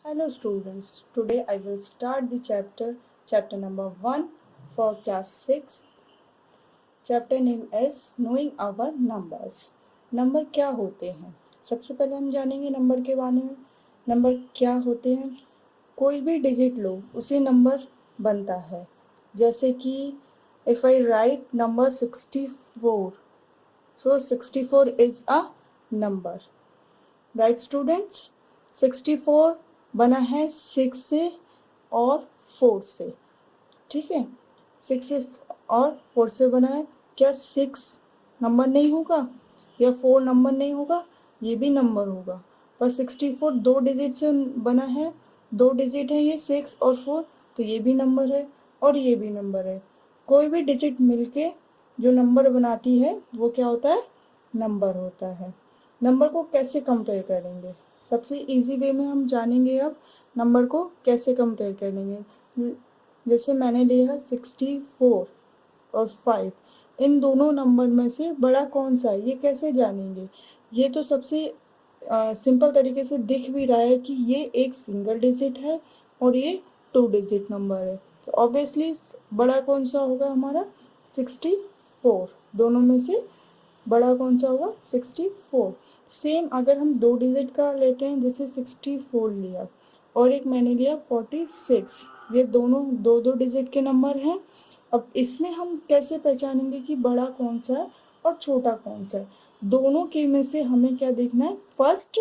Hello students, today I will start the chapter number 1 for class 6. Chapter name is Knowing Our Numbers. Number क्या होते हैं? सबसे पहले हम जानेंगे नंबर के बारे में। नंबर क्या होते हैं? कोई भी डिजिट लो उसे नंबर बनता है। जैसे कि if I write number 64, so 64 is a number. Right students, 64 बना है 6 से और 4 से, ठीक है। 6 और 4 से बना है। क्या 6 नंबर नहीं होगा या 4 नंबर नहीं होगा? ये भी नंबर होगा, पर 64 दो डिजिट से बना है, दो डिजिट है ये 6 और 4, तो ये भी नंबर है और ये भी नंबर है। कोई भी डिजिट मिलके जो नंबर बनाती है वो क्या होता है? नंबर होता है। नंबर को कैसे कंपेयर करेंगे? सबसे इजी वे में हम जानेंगे अब नंबर को कैसे कंपेयर करेंगे। जैसे मैंने लिया 64 और 5, इन दोनों नंबर में से बड़ा कौन सा है, ये कैसे जानेंगे? ये तो सबसे सिंपल तरीके से दिख भी रहा है कि ये एक सिंगल डिजिट है और ये 2 डिजिट नंबर है, तो ऑब्वियसली बड़ा कौन सा होगा हमारा? 64। दोनों में से बड़ा कौन सा होगा? 64। सेम अगर हम दो डिजिट का लेते हैं, जैसे 64 लिया और एक मैंने लिया 46, ये दोनों दो दो डिजिट के नंबर हैं। अब इसमें हम कैसे पहचानेंगे कि बड़ा कौन सा है और छोटा कौन सा है? दोनों के में से हमें क्या देखना है? फर्स्ट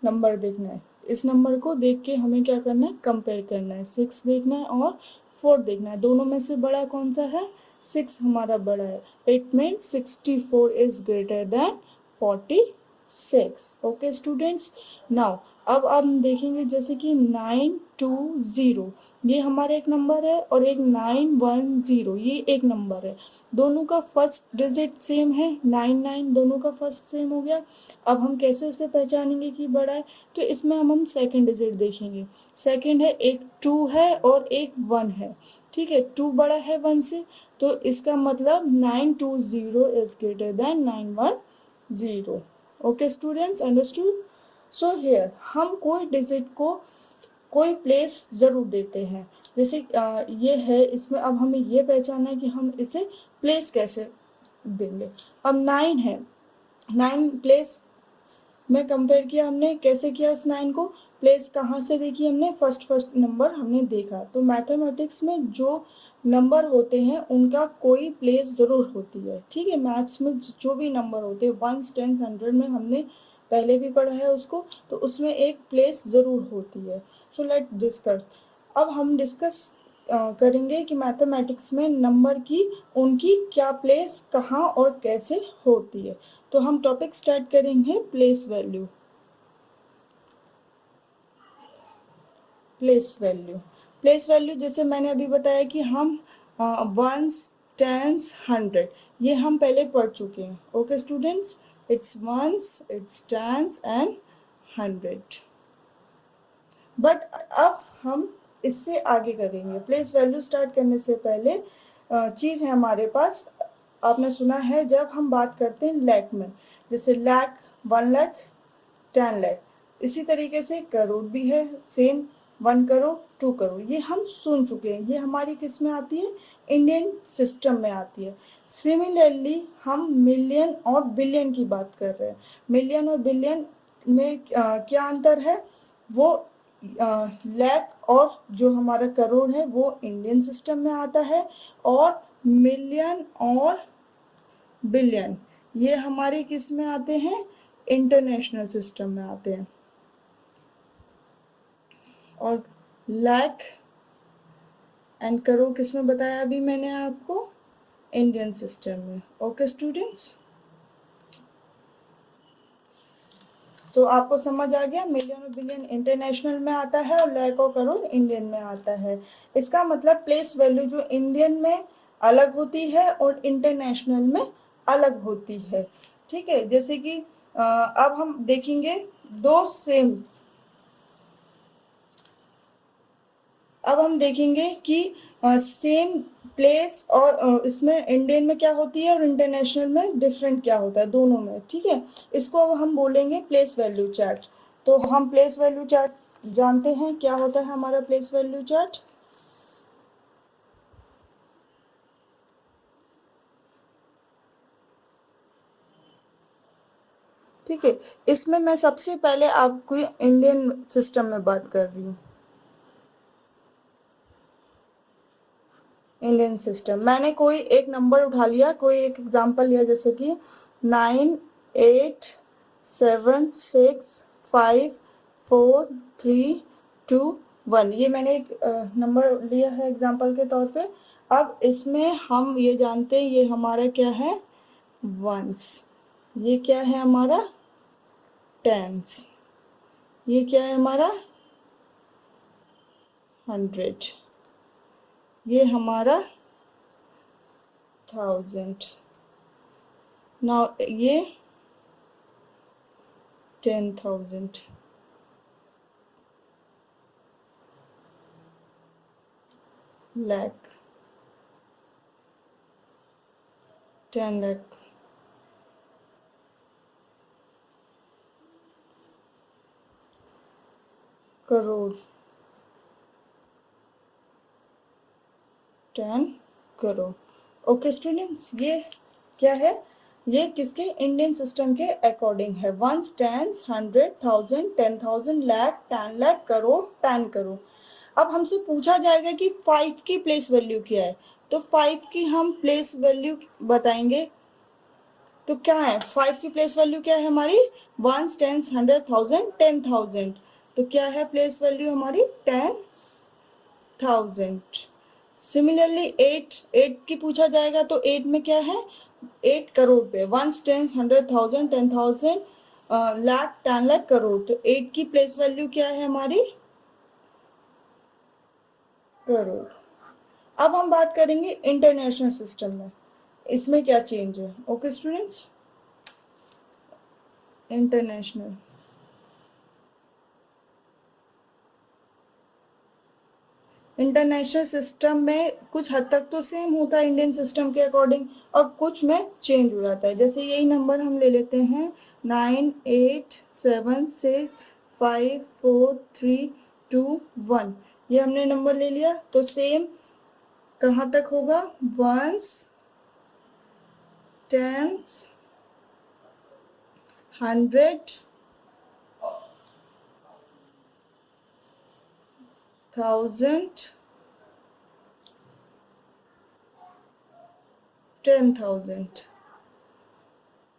नंबर देखना है। इस नंबर को देख के हमें क्या करना है? कंपेयर करना है। 6 देखना है और 4 देखना है। दोनों में से बड़ा कौन सा है? 6 हमारा बड़ा है। It means 64 is greater than 46। Okay students, now अब हम देखेंगे जैसे कि 920, ये हमारा एक नंबर है और एक 910, ये एक नंबर है। दोनों का फर्स्ट डिजिट सेम है, 99, दोनों का फर्स्ट सेम हो गया। अब हम कैसे इसे पहचानेंगे कि बड़ा है? तो इसमें हम सेकंड डिजिट देखेंगे। सेकंड है, एक 2 है और एक 1 है, ठीक है। 2 बड़ा है 1 से, तो इसका मतलब 920 is greater than 910। Okay students, understood? So here हम कोई डिजिट को कोई प्लेस जरूर देते हैं। जैसे ये है, इसमें अब हमें ये पहचानना है कि हम इसे प्लेस कैसे देंगे। अब 9 है, 9 प्लेस में कंपेयर किया हमने। कैसे किया? इस 9 को प्लेस कहाँ से देखी हमने? फर्स्ट नंबर हमने देखा। तो मैथमेटिक्स में जो नंबर होते हैं उनका कोई प्लेस जरूर होती है, ठीक है। मैथ्स में जो भी नंबर होते हैं 1, 10, 100 में हमने पहले भी पढ़ा है उसको, तो उसमें एक प्लेस जरूर होती है। So let discuss. अब हम डिस्कस करेंगे कि मैथमेटिक्स में नंबर की उनकी क्या प्लेस कहाँ और कैसे होती है। तो हम टॉपिक स्टार्ट करेंगे place value. Place value, place value जैसे मैंने अभी बताया कि हम 1s, 10s, 100 ये हम पहले पढ़ चुके हैं। Okay students, it's 1s, it's 10s and 100। But अब हम इससे आगे करेंगे। प्लेस वैल्यू स्टार्ट करने से पहले चीज है हमारे पास। आपने सुना है जब हम बात करते हैं लाख में, जैसे लाख, 1 लाख, 10 लाख, इसी तरीके से करोड़ भी है सेम, 1 करोड़, 2 करोड़, ये हम सुन चुके हैं। ये हमारी किस में आती है? इंडियन सिस्टम में आती है। सिमिलरली हम मिलियन और बिलियन की बात कर रहे हैं। मिलियन और बिलियन में क्या अंतर है? वो लाख और जो हमारा करोड़ है वो इंडियन सिस्टम में आता है, और मिलियन और बिलियन ये हमारे किस में आते हैं? इंटरनेशनल सिस्टम में आते हैं। और लाख एंड करोड़ किस में बताया अभी मैंने आपको? इंडियन सिस्टम में। ओके स्टूडेंट्स, तो आपको समझ आ गया? मिलियन और बिलियन इंटरनेशनल में आता है और लाख और करोड़ इंडियन में आता है। इसका मतलब प्लेस वैल्यू जो इंडियन में अलग होती है और इंटरनेशनल में अलग होती है, ठीक है। जैसे कि अब हम देखेंगे दो सेम, अब हम देखेंगे कि सेम प्लेस और इसमें इंडियन में क्या होती है और इंटरनेशनल में डिफरेंट क्या होता है दोनों में, ठीक है। इसको अब हम बोलेंगे प्लेस वैल्यू चार्ट। तो हम प्लेस वैल्यू चार्ट जानते हैं क्या होता है हमारा प्लेस वैल्यू चार्ट? ठीक है, इसमें मैं सबसे पहले आपको इंडियन सिस्टम में बात कर रही हूँ। इंडियन सिस्टम, मैंने कोई एक नंबर उठा लिया, कोई एक एग्जांपल लिया, जैसे कि 98765432 1, ये मैंने एक नंबर लिया है एग्जांपल के तौर पे। अब इसमें हम ये जानते हैं ये हमारा क्या है, वंस, ये क्या है हमारा टेंस, ये क्या है हमारा 100, ये हमारा 1000, नाउ ये 10,000, lakh, 10 lakh, crore, 10 crore. Okay students, ये क्या है, ये किसके इंडियन सिस्टम के अकॉर्डिंग है, वंस, टेंस, 100, 1000, 10,000, लाख, 10 लाख, करोड़, 10 करोड़। अब हमसे पूछा जाएगा कि 5 की प्लेस वैल्यू क्या है, तो 5 की हम प्लेस वैल्यू बताएंगे। तो क्या है 5 की प्लेस वैल्यू क्या है हमारी, वंस, टेंस, 100, 1000, 10,000। तो क्या है प्लेस वैल्यू हमारी 10,000। सिमिलरली 8 की पूछा जाएगा तो 8 में क्या है, 8 करोड़ पे, वंस, टेंस, 100, 1000, 10,000, लाख, 10 लाख, करोड़। तो 8 की प्लेस वैल्यू क्या है हमारी, करोड़। अब हम बात करेंगे इंटरनेशनल सिस्टम में, इसमें क्या चेंज है। Okay students, international, international system में कुछ हद तक तो सेम होता है इंडियन सिस्टम के अकॉर्डिंग, और कुछ में चेंज हो जाता है। जैसे यही नंबर हम ले लेते हैं 98765432 1, ये हमने नंबर ले लिया। तो सेम कहाँ तक होगा, वंस, टेंस, 100, 1000, 10,000।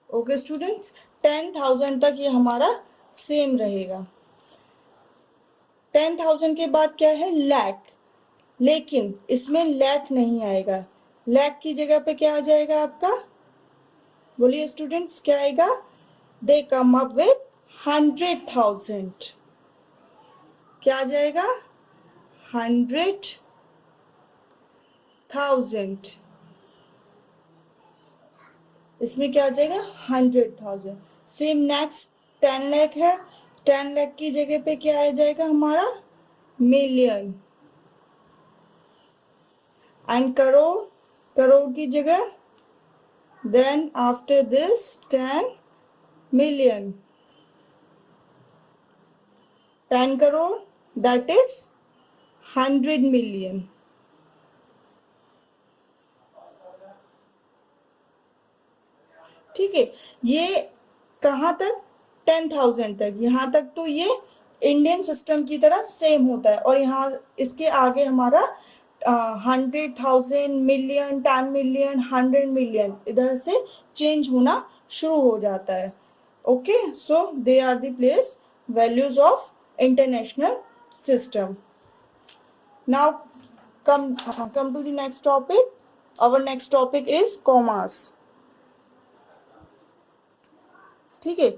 ओके स्टूडेंट्स, 10,000 तक ये हमारा सेम रहेगा। 10,000 के बाद क्या है, लैख, लेकिन इसमें लैख नहीं आएगा, लैख की जगह पे क्या आ जाएगा आपका, बोलिए स्टूडेंट्स क्या आएगा, दे कम अप विथ 100,000, क्या आ जाएगा 100,000, इसमें क्या आ जाएगा 100,000। सेम नेक्स्ट 10 लाख है, 10 लाख की जगह पे क्या आ जाएगा हमारा, मिलियन। एंड करोड़, करोड़ की जगह, then after this 10 million, 10 crore, that is 100 million। ठीक है, ये कहाँ तक, 10,000 तक, यहाँ तक तो ये इंडियन सिस्टम की तरह सेम होता है। और यहाँ इसके आगे हमारा 100,000, मिलियन, 10 मिलियन, 100 मिलियन इधर से चेंज होना शुरू हो जाता है। Okay, so they are the place values of international system. Now come to the next topic. Our next topic is commas. ठीक है,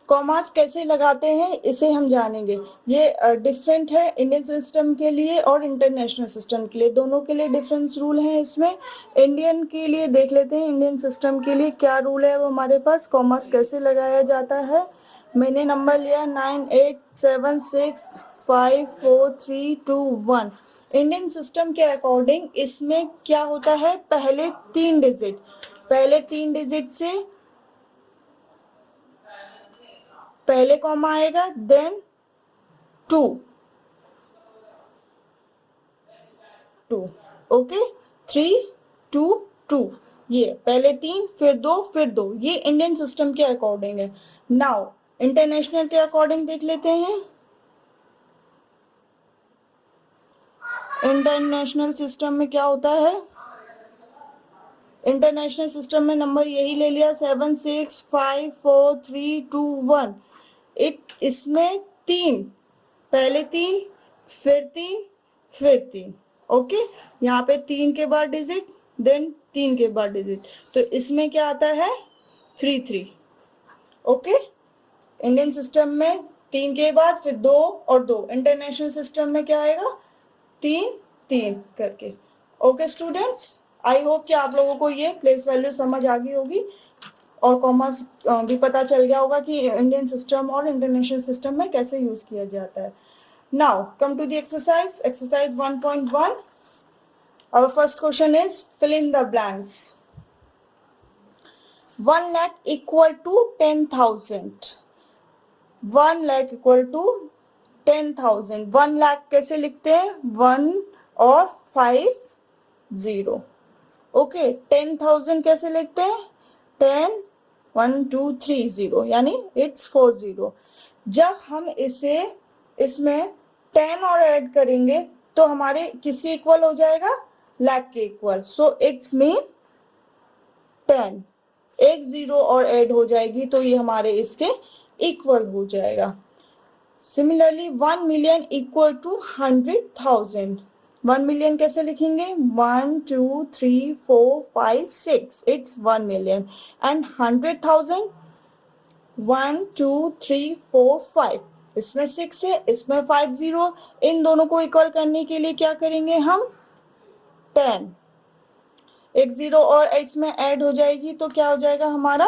कॉमास कैसे लगाते हैं इसे हम जानेंगे। ये डिफरेंट है इंडियन सिस्टम के लिए और इंटरनेशनल सिस्टम के लिए, दोनों के लिए डिफरेंस रूल हैं इसमें। इंडियन के लिए देख लेते हैं, इंडियन सिस्टम के लिए क्या रूल है वो हमारे पास, कॉमास कैसे लगाया जाता है। मैंने नंबर लिया 98765432 1। इंडियन सिस्टम के अकॉर्डिंग इसमें क्या होता है, पहले 3 डिजिट, पहले 3 डिजिट से पहले कॉमा आएगा, देन 2 2 ओके 3 2 2 ये पहले 3 फिर 2 फिर 2 ये इंडियन सिस्टम के अकॉर्डिंग है। नाउ इंटरनेशनल के अकॉर्डिंग देख लेते हैं। इंटरनेशनल सिस्टम में क्या होता है? इंटरनेशनल सिस्टम में नंबर यही ले लिया 7 6 5 4 3 2 1। इसमें 3 पहले 3 फिर 3 फिर 3 ओके। यहाँ पे 3 के बाद डिजिट देन 3 के बाद डिजिट, तो इसमें क्या आता है 3 3 ओके। इंडियन सिस्टम में 3 के बाद फिर 2 और 2, इंटरनेशनल सिस्टम में क्या आएगा 3 3 करके। ओके स्टूडेंट्स, आई होप कि आप लोगों को ये प्लेस वैल्यू समझ आ गई होगी और कॉमर्स भी पता चल गया होगा कि इंडियन सिस्टम और इंटरनेशनल सिस्टम में कैसे यूज किया जाता है। Now come to the exercise 1.1। Our first question is fill in the blanks. 1 lakh equal to 10,000। 1 lakh equal to 10,000। 1 lakh कैसे लिखते हैं? 1 और 5 0 ओके। 10,000 कैसे लिखते हैं? 10 1 2 3 0 यानी इट्स 4 0। जब हम इसमें 10 और ऐड करेंगे तो हमारे किसके इक्वल हो जाएगा? लाख के इक्वल। सो इट्स मीन 10 एक 0 और ऐड हो जाएगी तो ये हमारे इसके इक्वल हो जाएगा। Similarly 1 million equal to 100,000। 1 million कैसे लिखेंगे? 1 2 3 4 5 6 इट्स 1 million। एंड 100,000 1 2 3 4 5, इसमें 6 है इसमें 5 0। इन दोनों को इक्वल करने के लिए क्या करेंगे हम? 10 एक 0 और इसमें ऐड हो जाएगी तो क्या हो जाएगा हमारा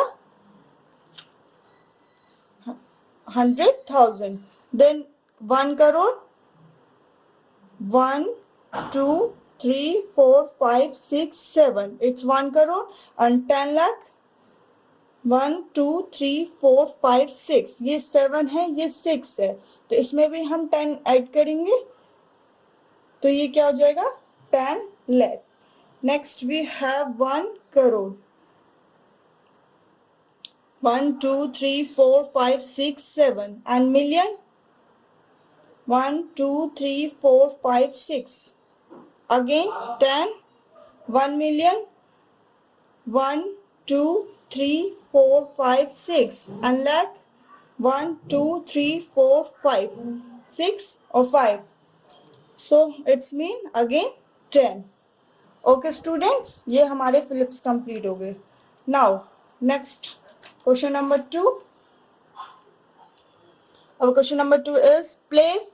100,000। Then 1 crore 1 2 3 4 5 6 7 it's 1 crore। and 10 lakh 1 2 3 4 5 6 ये 7 है ये 6 है, तो इसमें भी हम 10 ऐड करेंगे तो ये क्या हो जाएगा 10 lakh। Next we have 1 crore 1 2 3 4 5 6 7 and million 1 2 3 4 5 6 again 10 1 million 1 2 3 4 5 6 and lakh 1 2 3 4 5 6 or 5, so it's mean again 10। Okay students, ये हमारे फिलिप्स कंप्लीट हो गए। Now next question number 2। अब question number 2 is place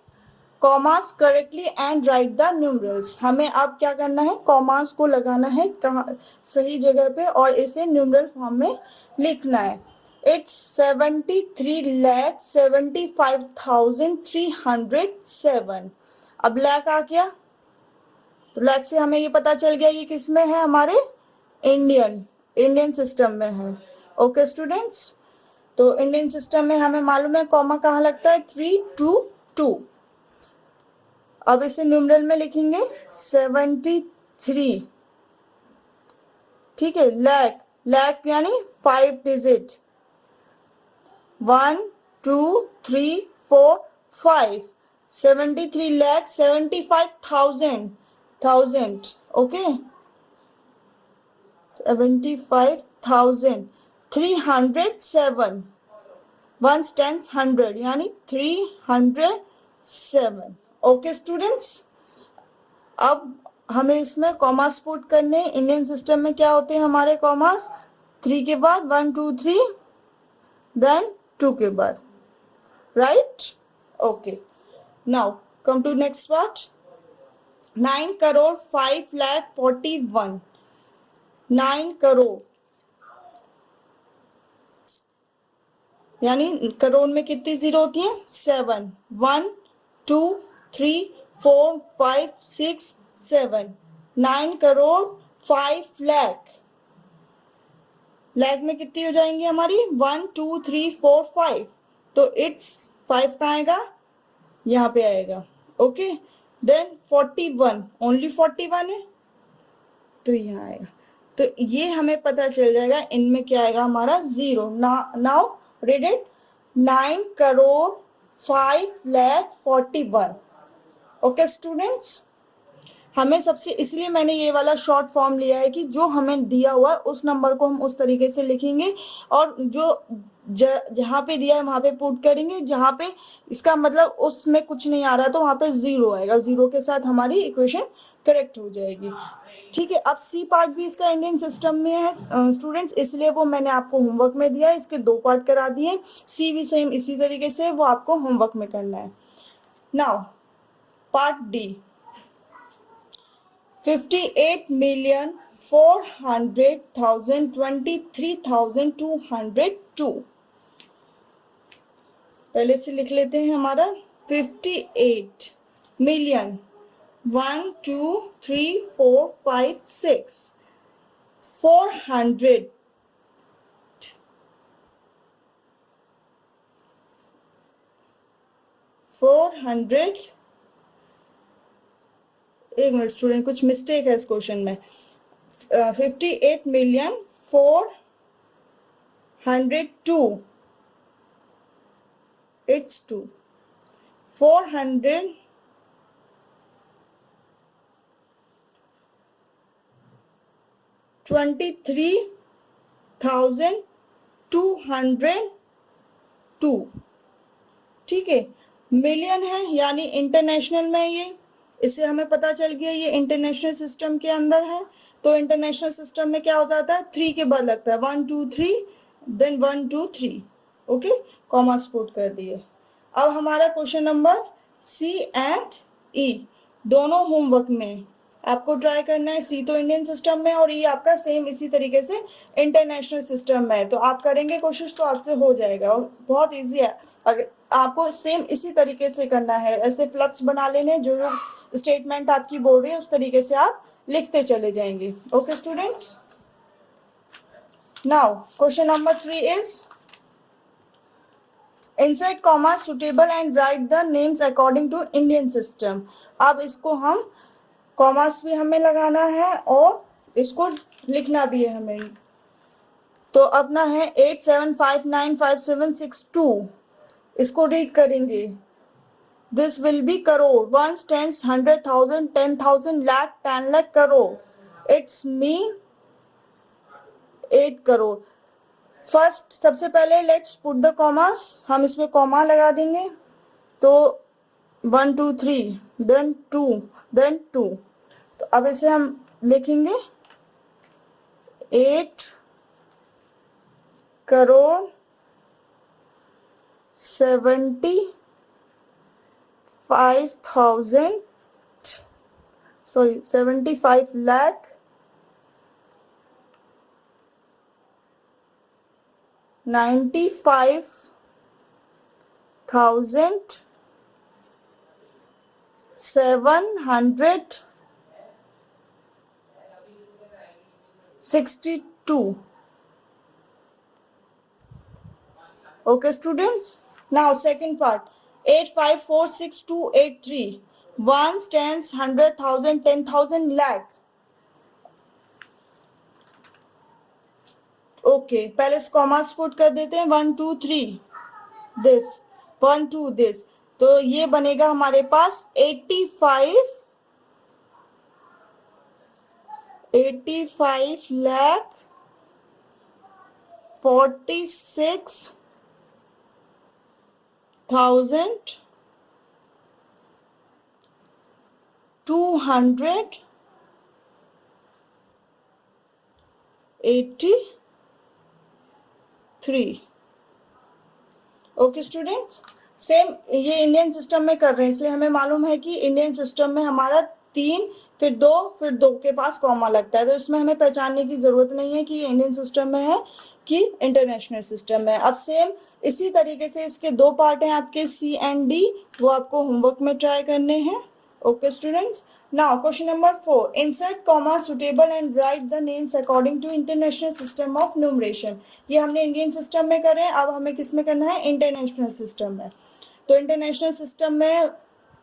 commas correctly and write the numerals. हमें अब क्या करना है? कॉमास को लगाना है कहाँ सही जगह पे और इसे न्यूमरल फॉर्म में लिखना है। इट्स 73,75,307। अब लैख आ गया तो लैख से हमें ये पता चल गया ये किस में है? हमारे इंडियन सिस्टम में है। ओके स्टूडेंट्स, तो इंडियन सिस्टम में हमें मालूम है कॉमा कहाँ लगता है 3 2 2। अब इसे न्यूमरल में लिखेंगे 73। ठीक है, लैख यानी 5 डिजिट 1 2 3 4 5 73 lakh 75,000 ओके 75,307 1 10 100 यानी 307। ओके स्टूडेंट्स, अब हमें इसमें कॉमास पुट करने। इंडियन सिस्टम में क्या होते हैं हमारे कॉमास? 3 के बाद 1 2 3 देन 2 के बाद, right? Okay, now come to next part. 9 crore 5 lakh 41। 9 crore यानी करोड़ में कितनी जीरो होती हैं? 7 1 2 3 4 5 6 7 9 crore 5 lakh। लैख में कितनी हो जाएंगी हमारी? 1 2 3 4 5, तो इट्स 5 कहाँ आएगा? यहाँ पे आएगा। ओके, देन 41, ओनली 41 है तो यहाँ आएगा। तो ये हमें पता चल जाएगा इनमें क्या आएगा हमारा 0। Now read it, 9,05,41,। Okay students, हमें सबसे, इसलिए मैंने ये वाला शॉर्ट फॉर्म लिया है कि जो हमें दिया हुआ है उस नंबर को हम उस तरीके से लिखेंगे और जो जहां पे दिया है वहां पे पुट करेंगे, जहां पे इसका मतलब उसमें कुछ नहीं आ रहा तो वहां पे 0 आएगा, 0 के साथ हमारी इक्वेशन करेक्ट हो जाएगी। ठीक है, अब सी पार्ट भी इसका इंडियन सिस्टम में है स्टूडेंट्स, इसलिए वो मैंने आपको होमवर्क में दिया है, इसके 2 पार्ट करा दिए। सी भी सेम इसी तरीके से, वो आपको होमवर्क में करना है। Now part D, 58,400,23,202। पहले से लिख लेते हैं हमारा 58 मिलियन 1 2 3 4 5 6 400 एक मिनट स्टूडेंट, कुछ मिस्टेक है इस क्वेश्चन में। 58,402, it's 2 400 23,202। ठीक है, मिलियन है यानी इंटरनेशनल में ये, इससे हमें पता चल गया ये इंटरनेशनल सिस्टम के अंदर है। तो इंटरनेशनल सिस्टम में क्या हो जाता है, 3 के बाद लगता है 1 2 3, देन 1 2 3। ओके, कॉमा पुट कर दिए। अब हमारा क्वेश्चन नंबर सी एंड ई दोनों होमवर्क में आपको ट्राई करना है। सी तो इंडियन सिस्टम में और ई आपका सेम इसी तरीके से इंटरनेशनल सिस्टम में है, तो आप करेंगे कोशिश तो आपसे हो जाएगा और बहुत इजी है। अगर आपको सेम इसी तरीके से करना है, ऐसे फ्लक्स बना लेने, जो स्टेटमेंट आपकी बोल रही है उस तरीके से आप लिखते चले जाएंगे। Okay students, now question number 3 is insert comma suitable and write the names according to Indian system। अब इसको हम कॉमास भी हमें लगाना है और इसको लिखना भी है हमें। तो अपना है 87595762, इसको रीड करेंगे। This will be crore, 1 10 100,000 10,000 lakh 10 lakh crore, it's mean 8 crore. First सबसे पहले लेट्स पुट द कॉमास, हम इसमें कॉमा लगा देंगे। तो 1 2 3 देन 2 देन 2। तो अब इसे हम लिखेंगे 8 crore 75,000 75 lakh 95,762। Okay students, now second part, 8546283, ones, tens, 100,000 10,000 lakh। Okay, पहले कॉमास पुट कर देते हैं, 1 2 3 दिस 1 2 दिस। तो ये बनेगा हमारे पास 85 लाख 46,283। ओके स्टूडेंट्स, सेम ये इंडियन सिस्टम में कर रहे हैं, इसलिए हमें मालूम है कि इंडियन सिस्टम में हमारा 3 फिर 2 के पास कॉमा लगता है, तो इसमें हमें पहचानने की जरूरत नहीं है कि ये इंडियन सिस्टम में है कि इंटरनेशनल सिस्टम में। अब सेम इसी तरीके से इसके 2 पार्ट हैं आपके सी एंड डी, वो आपको होमवर्क में ट्राई करने हैं। Okay students, now question number 4, insert comma suitable and write the names according to international system of numeration. ये हमने इंडियन सिस्टम में करे, अब हमें किस में करना है, इंटरनेशनल सिस्टम में। तो इंटरनेशनल सिस्टम में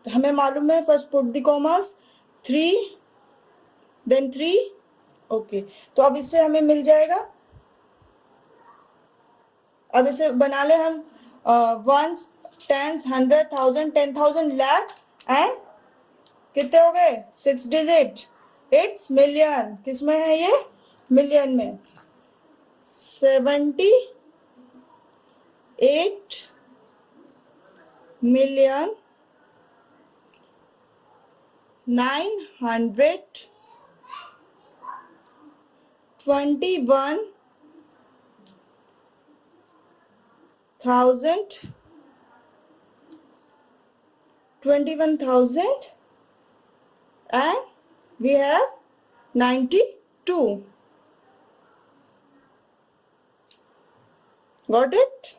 हमें मालूम है first put the commas 3 then 3 okay. तो अब इससे हमें मिल जाएगा, अब इसे बना ले हम वंस, टेंस, 100, 1000, 10,000, लाख एंड कितने हो गए 6 डिजिट, इट्स मिलियन। किस में है ये? मिलियन में। 78 million 21,000 and we have 92. Got it?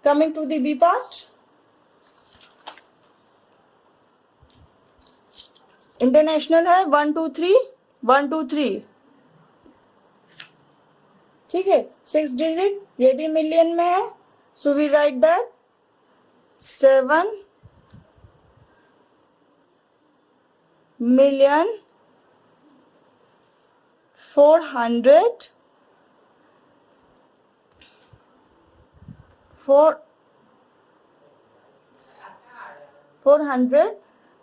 Coming to the B part. International है 1 2 3 1 2 3, ठीक है। 6 डिजिट, ये भी मिलियन में है, so we write that 7 million 400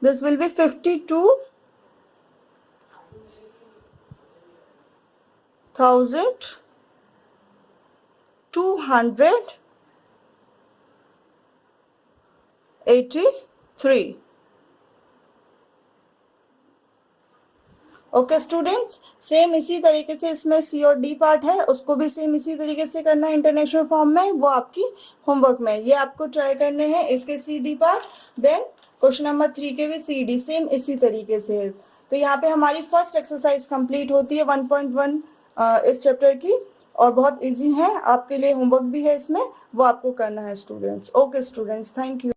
this will be 52,283. Okay students, same इसी तरीके से इसमें सी और डी पार्ट है, उसको भी सेम इसी तरीके से करना है इंटरनेशनल फॉर्म में, वो आपकी होमवर्क में ये आपको ट्राई करने हैं इसके C D part. Then question number 3 के भी सी डी सेम इसी तरीके से है। तो यहाँ पे हमारी फर्स्ट एक्सरसाइज कंप्लीट होती है 1.1 इस चैप्टर की, और बहुत इजी है आपके लिए, होमवर्क भी है इसमें, वो आपको करना है students. Okay students, thank you.